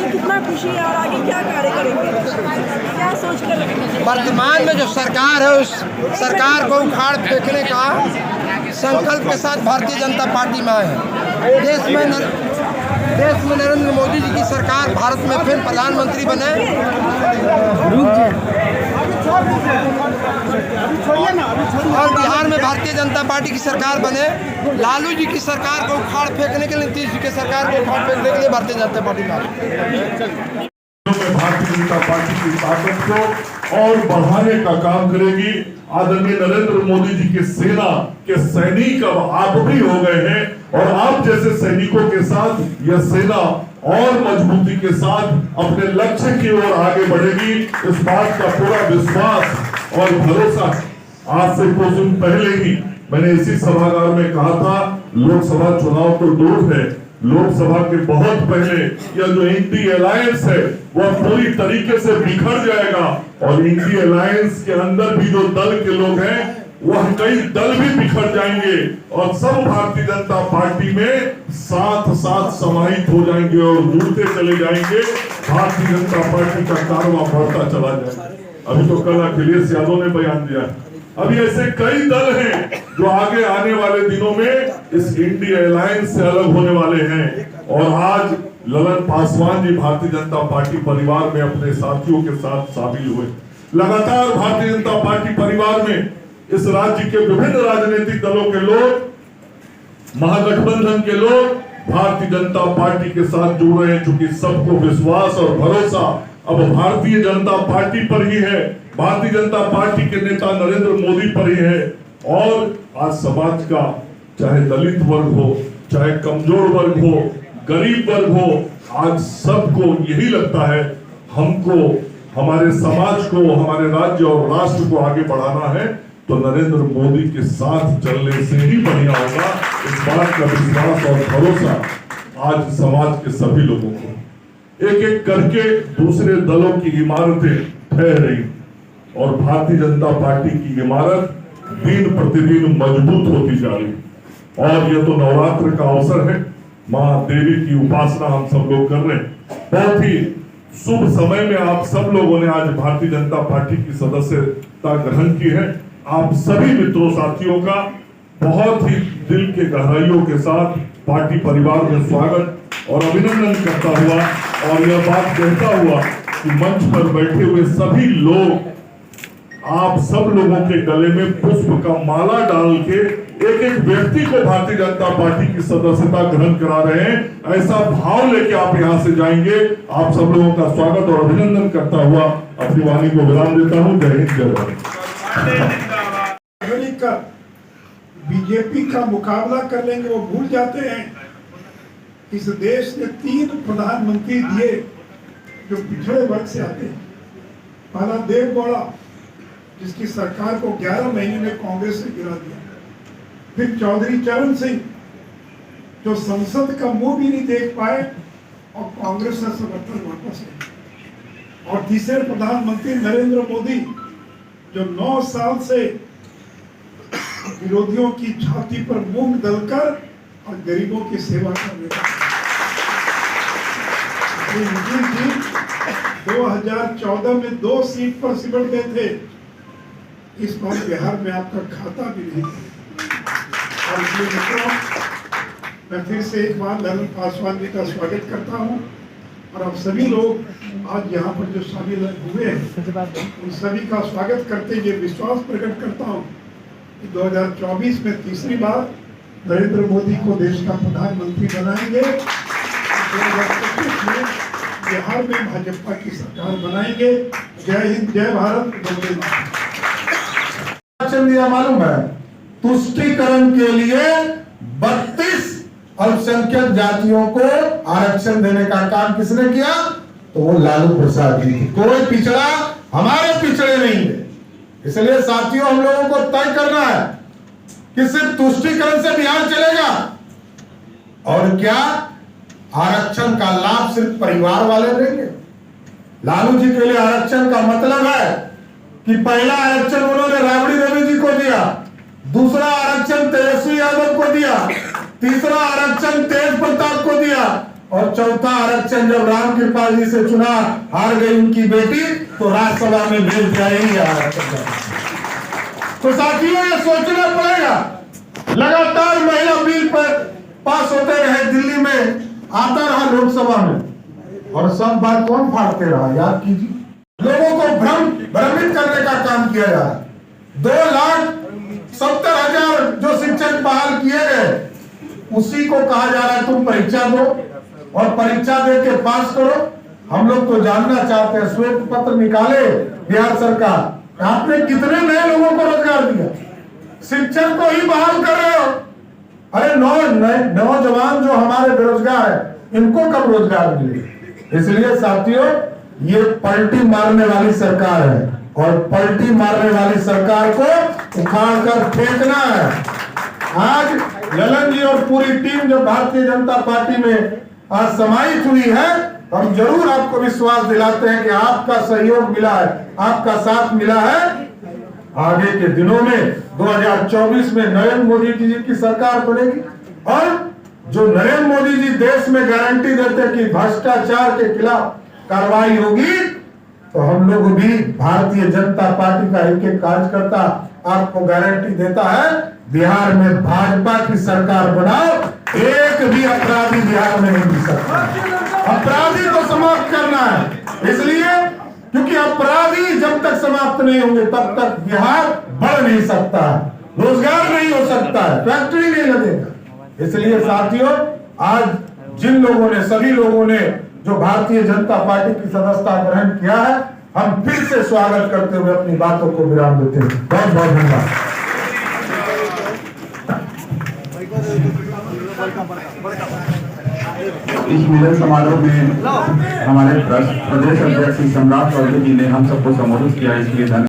कितना खुशी है और आगे क्या कार्य करेंगे, क्या सोच कर रखेंगे? वर्तमान में जो सरकार है उस सरकार को उखाड़ फेंकने का संकल्प के साथ भारतीय जनता पार्टी में आए हैं। देश में नरेंद्र मोदी जी की सरकार भारत में फिर प्रधानमंत्री बने और बिहार में भारतीय जनता पार्टी की सरकार बने। लालू जी की सरकार को उखाड़ फेंकने के लिए, नीतीश जी की सरकार को उखाड़ फेंकने के लिए भारतीय जनता पार्टी में भारतीय जनता पार्टी की ताकत को और बढ़ाने का काम करेगी। आदरणीय नरेंद्र मोदी जी की सेना के सैनिक अब आप भी हो गए हैं और आप जैसे सैनिकों के साथ यह सेना और मजबूती के साथ अपने लक्ष्य की ओर आगे बढ़ेगी। इस बात का पूरा विश्वास और भरोसा। आज से कुछ दिन पहले ही मैंने इसी सभागार में कहा था, लोकसभा चुनाव तो दूर है, लोकसभा के बहुत पहले यह जो इंडी अलायंस है वह पूरी तरीके से बिखर जाएगा और इंडी अलायंस के अंदर भी जो दल के लोग हैं वह कई दल भी बिखर जाएंगे और सब भारतीय जनता पार्टी में साथ साथ समाहित हो जाएंगे और जुड़ते चले जाएंगे। भारतीय जनता पार्टी का कारवां बढ़ता चला जाएगा। अभी तो कल अखिलेश यादव ने बयान दिया, अभी ऐसे कई दल हैं जो आगे आने वाले दिनों में इस इंडिया अलायंस से अलग होने वाले हैं। और आज ललन पासवान जी भारतीय जनता पार्टी परिवार में अपने साथियों के साथ शामिल हुए। लगातार भारतीय जनता पार्टी परिवार में इस राज्य के विभिन्न राजनीतिक दलों के लोग, महागठबंधन के लोग भारतीय जनता पार्टी के साथ जुड़ रहे हैं, चूंकि सबको विश्वास और भरोसा अब भारतीय जनता पार्टी पर ही है, भारतीय जनता पार्टी के नेता नरेंद्र मोदी पर ही है। और आज समाज का चाहे दलित वर्ग हो, चाहे कमजोर वर्ग हो, गरीब वर्ग हो, आज सबको यही लगता है हमको हमारे समाज को, हमारे राज्य और राष्ट्र को आगे बढ़ाना है तो नरेंद्र मोदी के साथ चलने से ही बढ़िया होगा। इस बात का विश्वास और भरोसा आज समाज के सभी लोगों को एक एक करके दूसरे दलों की इमारतें ढह रही और भारतीय जनता पार्टी की इमारत दिन प्रतिदिन मजबूत होती जा रही। और यह तो नवरात्र का अवसर है, मां देवी की उपासना हम सब लोग कर रहे हैं। बहुत ही शुभ समय में आप सब लोगों ने आज भारतीय जनता पार्टी की सदस्यता ग्रहण की है। आप सभी मित्रों साथियों का बहुत ही दिल के गहराइयों के साथ पार्टी परिवार में स्वागत और अभिनंदन करता हुआ और यह बात कहता हुआ कि मंच पर बैठे हुए सभी लोग, आप सब लोगों के गले में पुष्प का माला डाल के एक एक व्यक्ति को भारतीय जनता पार्टी की सदस्यता ग्रहण करा रहे हैं। ऐसा भाव लेके आप यहाँ से जाएंगे। आप सब लोगों का स्वागत और अभिनंदन करता हुआ अपनी वाणी को विराम देता हूँ। जय हिंद, जय भारत। बीजेपी का मुकाबला कर लेंगे वो भूल जाते हैं इस देश ने 3 प्रधानमंत्री दिए जो पिछड़े वर्ग से आते हैं। पहला देव गौड़ा जिसकी सरकार को 11 महीने में कांग्रेस ने गिरा दिया, फिर चौधरी चरण सिंह जो संसद का मुंह भी नहीं देख पाए और कांग्रेस ने समर्थन वापस लिया, और तीसरे प्रधानमंत्री नरेंद्र मोदी जो 9 साल से विरोधियों की छाती पर मूंग दलकर और गरीबों की सेवा कर रहे हैं। 2014 में 2 सीट पर सिमट गए थे, इस बार बिहार में आपका खाता भी नहीं था। और इसलिए मित्रों, मैं फिर से एक बार ललन पासवान जी का स्वागत करता हूं और आप सभी लोग आज यहाँ पर जो शामिल हुए हैं उन सभी का स्वागत करते हुए विश्वास प्रकट करता हूँ कि 2024 में तीसरी बार नरेंद्र मोदी को देश का प्रधानमंत्री बनाएंगे। 2025 में बिहार में भाजपा की सरकार बनाएंगे। जय हिंद, जय भारत, वंदे मातरम। दिया मालूम है, तुष्टीकरण के लिए 32 अल्पसंख्यक जातियों को आरक्षण देने का काम किसने किया? तो वो लालू प्रसाद जी थी। कोई पिछड़ा हमारे पिछड़े नहीं है। इसलिए साथियों, हम लोगों को तय करना है कि सिर्फ तुष्टीकरण से बिहार चलेगा और क्या आरक्षण का लाभ सिर्फ परिवार वाले देंगे? लालू जी के लिए आरक्षण का मतलब है कि पहला आरक्षण उन्होंने राबड़ी देवी जी को दिया, दूसरा आरक्षण तेजस्वी यादव को दिया, तीसरा आरक्षण तेज प्रताप को दिया और चौथा आरक्षण जब राम कृपाल जी से चुना हार गई उनकी बेटी, तो राज्यसभा में भेज जाएंगे आरक्षण। तो साथियों ये सोचना पड़ेगा, लगातार महिला बिल पर पास होते रहे, दिल्ली में आता रहा लोकसभा में, और सब बात कौन फाड़ते रहा, याद कीजिए। लोगों को भ्रमित करने का काम किया जा रहा। 2,70,000 जो शिक्षक बहाल किए गए, उसी को कहा जा रहा है तुम परीक्षा दो और परीक्षा दे के पास करो। हम लोग तो जानना चाहते हैं, श्वेत पत्र निकाले बिहार सरकार, आपने कितने नए लोगों को रोजगार दिया? शिक्षक को ही बहाल कर रहे हो। अरे नौजवान जो हमारे बेरोजगार है, इनको कब रोजगार मिले? इसलिए साथियों, ये पलटी मारने वाली सरकार है, और पलटी मारने वाली सरकार को उखाड़ कर फेंकना है। आज ललन जी और पूरी टीम जो भारतीय जनता पार्टी में आज समाहित हुई है, हम जरूर आपको विश्वास दिलाते हैं कि आपका सहयोग मिला है, आपका साथ मिला है। आगे के दिनों में 2024 में नरेंद्र मोदी जी की सरकार बनेगी, और जो नरेंद्र मोदी जी देश में गारंटी देते हैं कि भ्रष्टाचार के खिलाफ कार्रवाई होगी, तो हम लोग भी भारतीय जनता पार्टी का एक एक कार्यकर्ता आपको गारंटी देता है, बिहार में भाजपा की सरकार बनाओ, एक भी अपराधी बिहार में नहीं मिल सकता। अपराधी को समाप्त करना है, इसलिए क्योंकि अपराधी जब तक समाप्त नहीं होंगे तब तक बिहार बढ़ नहीं सकता है, रोजगार नहीं हो सकता है, फैक्ट्री नहीं लगेगा। इसलिए साथियों, आज जिन लोगों ने, सभी लोगों ने जो भारतीय जनता पार्टी की सदस्यता ग्रहण किया है, हम फिर से स्वागत करते हुए अपनी बातों को विराम देते हैं। बहुत बहुत धन्यवाद। इस मिलन समारोह में हमारे प्रदेश अध्यक्ष सम्राट चौधरी जी ने हम सबको संबोधित किया, इसके लिए धन्यवाद।